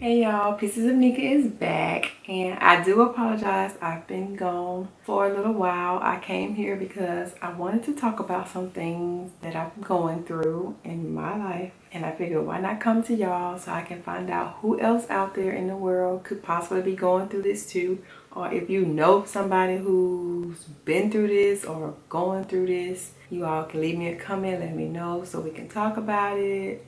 Hey y'all, Pieces of Nika is back, and I do apologize. I've been gone for a little while. I came here because I wanted to talk about some things that I'm going through in my life, and I figured why not come to y'all so I can find out who else out there in the world could possibly be going through this too, or if you know somebody who's been through this or going through this, you all can leave me a comment, let me know so we can talk about it.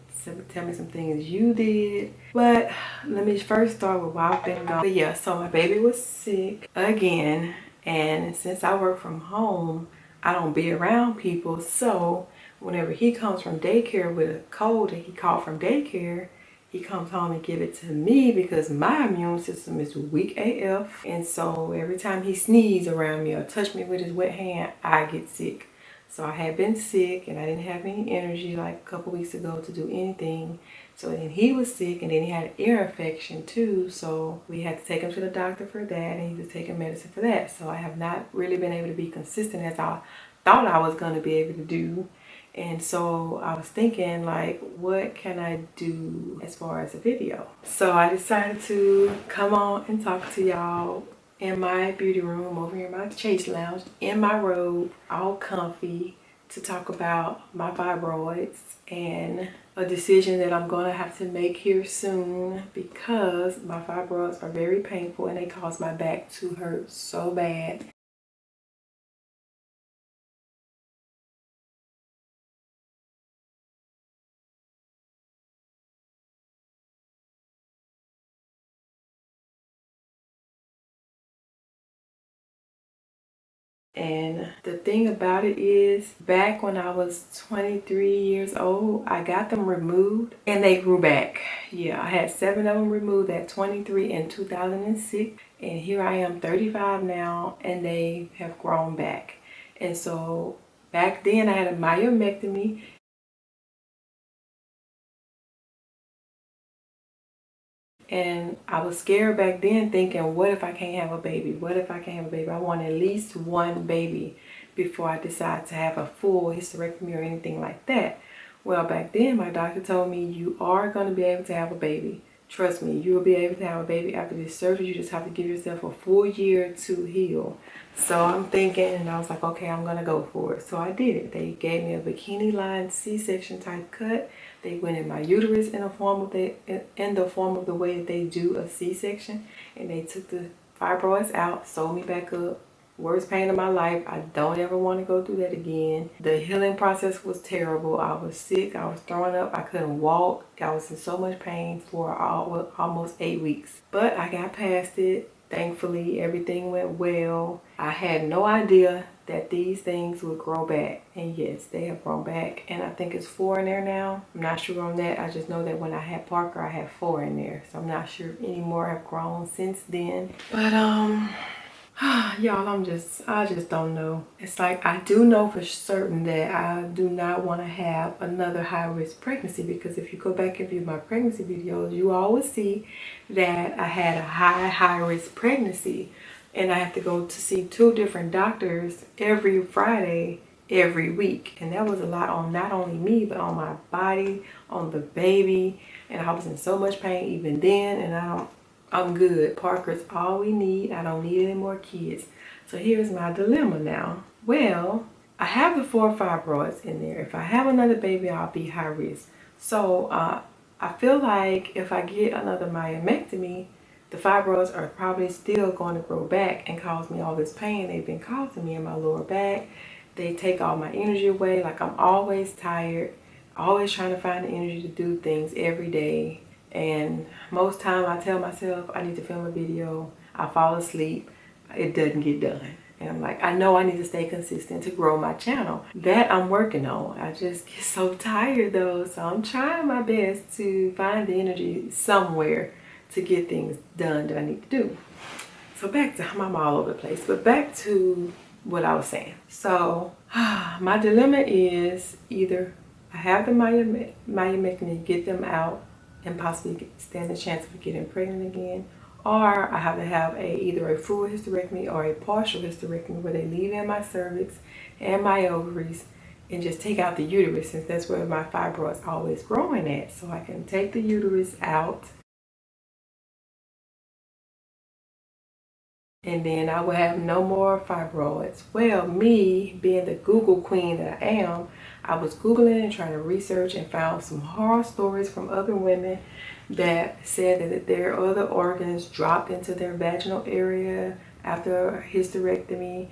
Tell me some things you did. But let me first start with why I've been gone. But yeah, so my baby was sick again, and since I work from home, I don't be around people. So whenever he comes from daycare with a cold that he caught from daycare, he comes home and give it to me because my immune system is weak AF. And so every time he sneezes around me or touch me with his wet hand, I get sick. So I had been sick and I didn't have any energy like a couple weeks ago to do anything. So then he was sick and then he had an ear infection too. So we had to take him to the doctor for that, and he was taking medicine for that. So I have not really been able to be consistent as I thought I was going to be able to do. And so I was thinking, like, what can I do as far as a video? So I decided to come on and talk to y'all in my beauty room over here in my Chase Lounge, in my robe, all comfy, to talk about my fibroids and a decision that I'm going to have to make here soon because my fibroids are very painful and they cause my back to hurt so bad. And the thing about it is, back when I was 23 years old, I got them removed and they grew back. Yeah, I had 7 of them removed at 23 in 2006. And here I am 35 now and they have grown back. And so back then I had a myomectomy. And I was scared back then thinking, what if I can't have a baby? What if I can't have a baby? I want at least one baby before I decide to have a full hysterectomy or anything like that. Well, back then my doctor told me you are going to be able to have a baby. Trust me, you will be able to have a baby after this surgery. You just have to give yourself a full year to heal. So I'm thinking, and I was like, okay, I'm going to go for it. So I did it. They gave me a bikini line C-section type cut. They went in my uterus in the form of the way that they do a C-section, and they took the fibroids out, sewed me back up. Worst pain of my life. I don't ever want to go through that again. The healing process was terrible. I was sick. I was throwing up. I couldn't walk. I was in so much pain for almost 8 weeks. But I got past it. Thankfully, everything went well. I had no idea that these things would grow back. And yes, they have grown back. And I think it's 4 in there now. I'm not sure on that. I just know that when I had Parker, I had 4 in there. So I'm not sure if any more have grown since then. But y'all, I just don't know. It's like I do know for certain that I do not want to have another high-risk pregnancy, because if you go back and view my pregnancy videos, you always see that I had a high-risk pregnancy, and I have to go to see 2 different doctors every Friday every week, and that was a lot on not only me but on my body, on the baby, and I was in so much pain even then, and I'm good. Parker's all we need. I don't need any more kids. So here's my dilemma now. Well, I have the 4 fibroids in there. If I have another baby, I'll be high risk. So I feel like if I get another myomectomy, the fibroids are probably still going to grow back and cause me all this pain they've been causing me in my lower back. They take all my energy away. Like, I'm always tired, always trying to find the energy to do things every day. And most time I tell myself I need to film a video, I fall asleep, it doesn't get done. And I'm like, I know I need to stay consistent to grow my channel. That I'm working on. I just get so tired though. So I'm trying my best to find the energy somewhere to get things done that I need to do. So back to, I'm all over the place, but back to what I was saying. So my dilemma is either I have the myomectomy, get them out, and possibly stand a chance of getting pregnant again, or I have to have either a full hysterectomy or a partial hysterectomy where they leave in my cervix and my ovaries and just take out the uterus, since that's where my fibroids always growing at. So I can take the uterus out and then I will have no more fibroids. Well, me being the Google queen that I am, I was Googling and trying to research and found some horror stories from other women that said that their other organs dropped into their vaginal area after hysterectomy.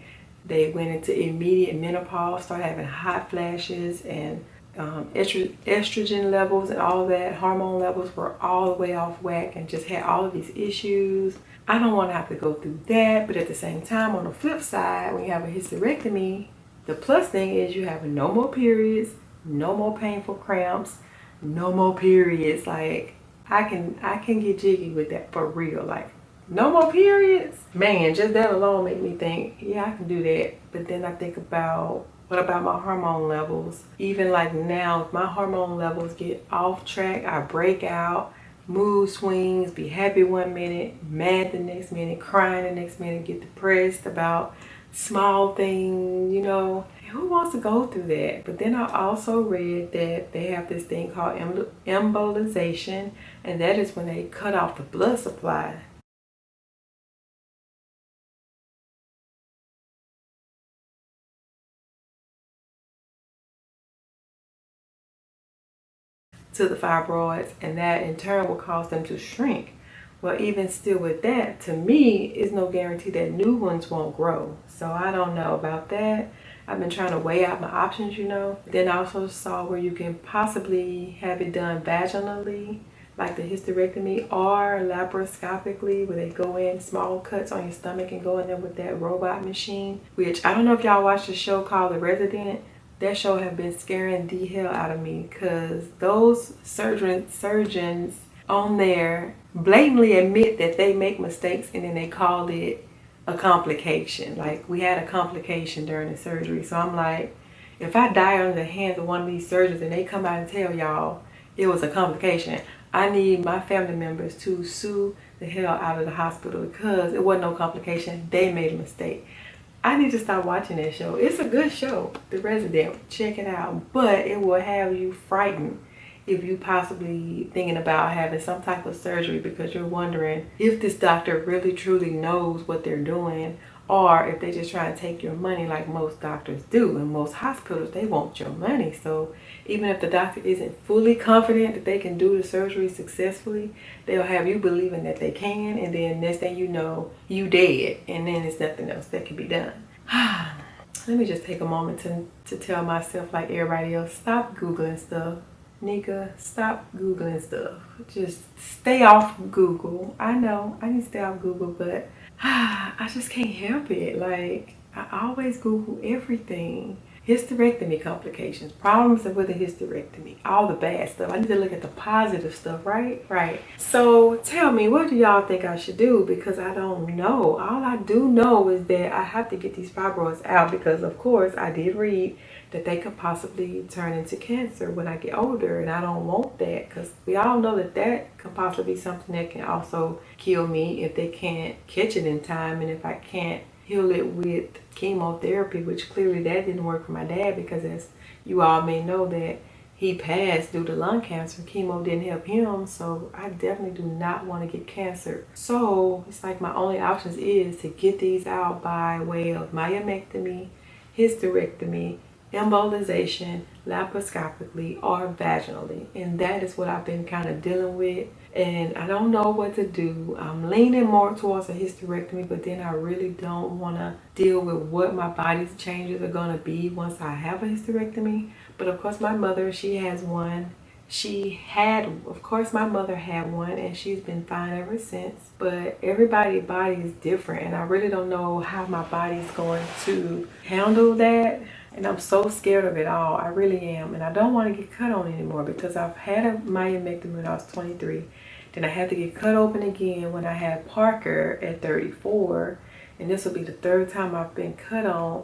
They went into immediate menopause, started having hot flashes, and estrogen levels and all that, hormone levels were all the way off whack, and just had all of these issues. I don't want to have to go through that, but at the same time, on the flip side, when you have a hysterectomy, the plus thing is you have no more periods, no more painful cramps, no more periods. Like I can get jiggy with that for real. Like no more periods. Man, just that alone made me think, yeah, I can do that. But then I think about, what about my hormone levels? Even like now, if my hormone levels get off track, I break out, mood swings, be happy one minute, mad the next minute, crying the next minute, get depressed about small things, you know. Who wants to go through that? But then I also read that they have this thing called embolization, and that is when they cut off the blood supply to the fibroids, and that in turn will cause them to shrink. Well, even still with that, to me, it's no guarantee that new ones won't grow. So I don't know about that. I've been trying to weigh out my options, you know. Then I also saw where you can possibly have it done vaginally, like the hysterectomy, or laparoscopically, where they go in small cuts on your stomach and go in there with that robot machine. Which I don't know if y'all watched the show called The Resident. That show have been scaring the hell out of me, because those surgeons on there blatantly admit that they make mistakes, and then they call it a complication. Like, we had a complication during the surgery. So I'm like, if I die under the hands of one of these surgeons and they come out and tell y'all it was a complication, I need my family members to sue the hell out of the hospital, because it wasn't no complication. They made a mistake. I need to start watching that show. It's a good show, The Resident. Check it out. But it will have you frightened if you possibly thinking about having some type of surgery, because you're wondering if this doctor really truly knows what they're doing, or if they just try to take your money like most doctors do. And most hospitals, they want your money. So even if the doctor isn't fully confident that they can do the surgery successfully, they'll have you believing that they can, and then next thing you know, you dead, and then there's nothing else that can be done. Let me just take a moment to tell myself, like everybody else, stop Googling stuff. Nika, stop Googling stuff. Just stay off Google. I know I need to stay off Google, but I just can't help it. Like, I always Google everything. Hysterectomy complications, problems with a hysterectomy, all the bad stuff. I need to look at the positive stuff, right? Right. So tell me, what do y'all think I should do? Because I don't know. All I do know is that I have to get these fibroids out, because of course I did read that they could possibly turn into cancer when I get older, and I don't want that, because we all know that that could possibly be something that can also kill me if they can't catch it in time, and if I can't heal it with chemotherapy, which clearly that didn't work for my dad, because as you all may know, that he passed due to lung cancer. Chemo didn't help him, so I definitely do not want to get cancer. So it's like my only options is to get these out by way of myomectomy, hysterectomy, embolization, laparoscopically, or vaginally. And that is what I've been kind of dealing with, and I don't know what to do. I'm leaning more towards a hysterectomy, but then I really don't want to deal with what my body's changes are going to be once I have a hysterectomy. But of course my mother, she has one. Of course my mother had one, and she's been fine ever since. But everybody's body is different, and I really don't know how my body's going to handle that. And I'm so scared of it all. I really am. And I don't want to get cut on anymore, because I've had a myomectomy when I was 23. Then I had to get cut open again when I had Parker at 34. And this will be the third time I've been cut on.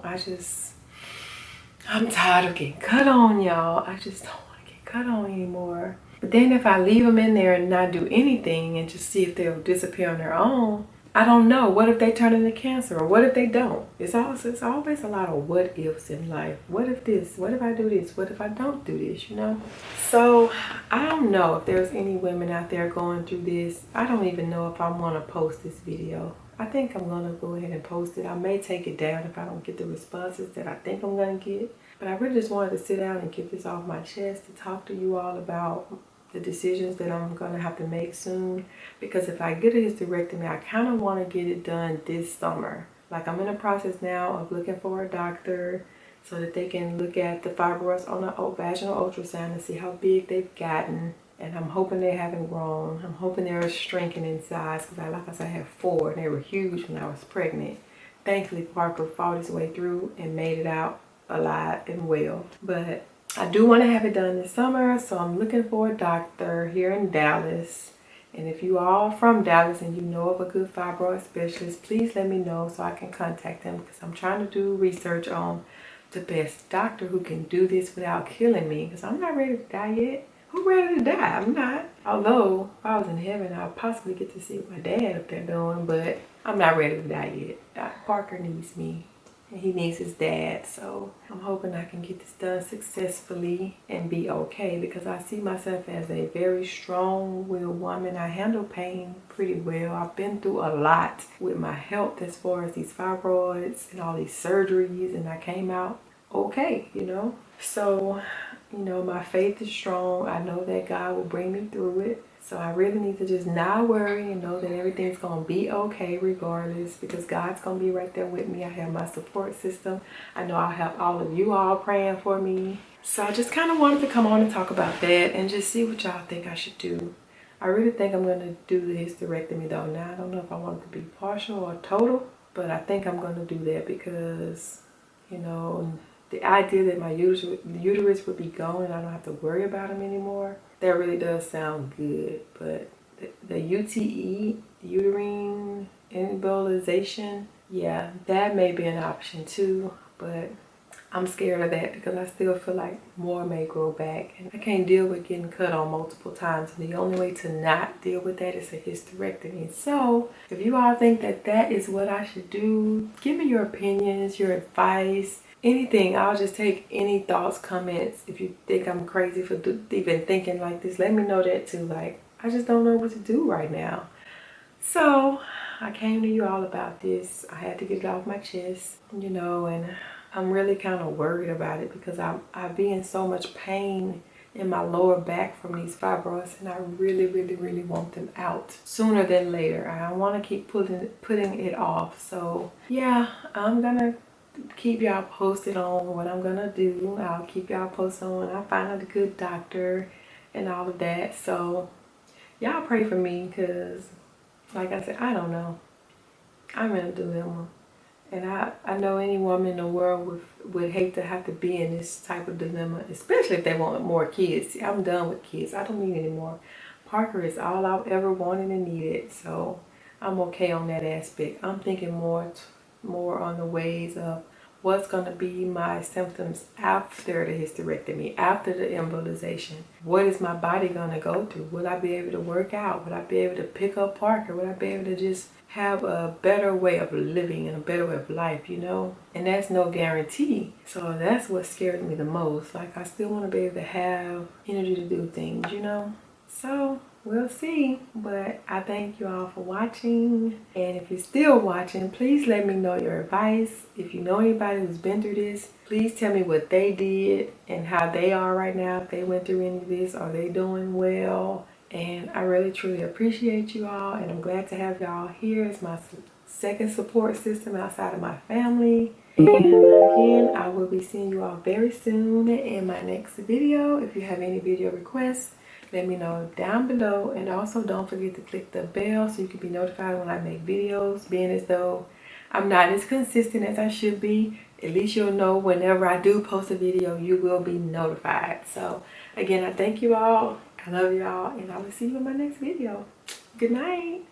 I'm tired of getting cut on, y'all. I just don't want to get cut on anymore. But then if I leave them in there and not do anything and just see if they'll disappear on their own, I don't know. What if they turn into cancer, or what if they don't? It's always a lot of what ifs in life. What if this? What if I do this? What if I don't do this, you know? So I don't know if there's any women out there going through this. I don't even know if I want to post this video. I think I'm gonna go ahead and post it. I may take it down if I don't get the responses that I think I'm gonna get. But I really just wanted to sit down and get this off my chest to talk to you all about the decisions that I'm gonna have to make soon. Because if I get a hysterectomy, I kind of want to get it done this summer. Like, I'm in the process now of looking for a doctor so that they can look at the fibroids on a vaginal ultrasound and see how big they've gotten. And I'm hoping they haven't grown. I'm hoping they're shrinking in size because, like I said, I have 4 and they were huge when I was pregnant. Thankfully, Parker fought his way through and made it out alive and well. But I do want to have it done this summer, so I'm looking for a doctor here in Dallas. And if you are from Dallas and you know of a good fibroid specialist, please let me know so I can contact them, because I'm trying to do research on the best doctor who can do this without killing me, because I'm not ready to die yet. Who's ready to die? I'm not. Although, if I was in heaven, I'll possibly get to see what my dad up there doing, but I'm not ready to die yet. Parker needs me. And he needs his dad, so I'm hoping I can get this done successfully and be okay, because I see myself as a very strong-willed woman. I handle pain pretty well. I've been through a lot with my health as far as these fibroids and all these surgeries, and I came out okay, you know. So, you know, my faith is strong. I know that God will bring me through it. So I really need to just not worry and know that everything's going to be okay regardless, because God's going to be right there with me. I have my support system. I know I'll have all of you all praying for me. So I just kind of wanted to come on and talk about that and just see what y'all think I should do. I really think I'm going to do the hysterectomy though. Now, I don't know if I want it to be partial or total, but I think I'm going to do that because, you know, the idea that my uterus would be gone and I don't have to worry about them anymore, that really does sound good. But the UTE, uterine embolization, yeah, that may be an option too. But I'm scared of that because I still feel like more may grow back. And I can't deal with getting cut on multiple times. And the only way to not deal with that is a hysterectomy. So if you all think that that is what I should do, give me your opinions, your advice. Anything. I'll just take any thoughts, comments. If you think I'm crazy for even thinking like this, let me know that too. Like, I just don't know what to do right now. So I came to you all about this. I had to get it off my chest, you know, and I'm really kind of worried about it because I be in so much pain in my lower back from these fibroids, and I really, really, really want them out sooner than later. I don't want to keep putting it off. So yeah, I'm gonna keep y'all posted on what I'm gonna do. I'll keep y'all posted on when I find out a good doctor and all of that. So y'all pray for me, because like I said, I don't know. I'm in a dilemma. And I know any woman in the world would hate to have to be in this type of dilemma, especially if they want more kids. See, I'm done with kids. I don't need any more. Parker is all I've ever wanted and needed. So I'm okay on that aspect. I'm thinking more on the ways of what's going to be my symptoms after the hysterectomy, after the embolization. What is my body going to go through? Will I be able to work out? Will I be able to pick up Parker? Will I be able to just have a better way of living and a better way of life, you know? And that's no guarantee. So that's what scares me the most. Like, I still want to be able to have energy to do things, you know? So we'll see. But I thank you all for watching. And if you're still watching, please let me know your advice. If you know anybody who's been through this, please tell me what they did and how they are right now. If they went through any of this, are they doing well? And I really truly appreciate you all, and I'm glad to have y'all here as my second support system outside of my family. And again, I will be seeing you all very soon in my next video. If you have any video requests, let me know down below. And also don't forget to click the bell so you can be notified when I make videos. Being as though I'm not as consistent as I should be, at least you'll know whenever I do post a video, you will be notified. So again, I thank you all. I love y'all, and I will see you in my next video. Good night.